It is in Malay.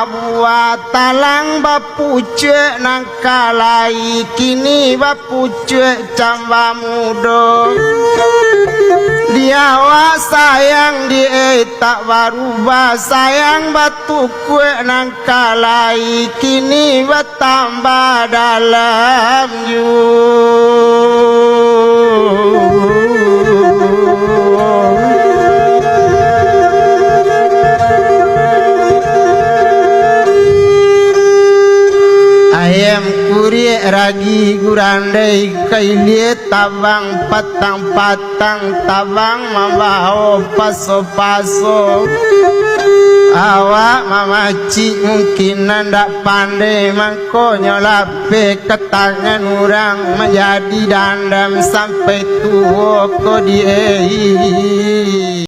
buat talang bapucuk nangkalai kini bapucuk camba muda dia wa sayang dia tak berubah sayang batu kue nangkalai kini bertambah dalam you. Ayam kuri ragi gurandai kailie tabang patang tabang mambaho paso awak mamaci mungkin ndak pandai mangko nyolape ke tangan orang menjadi dandam sampai tua ko diei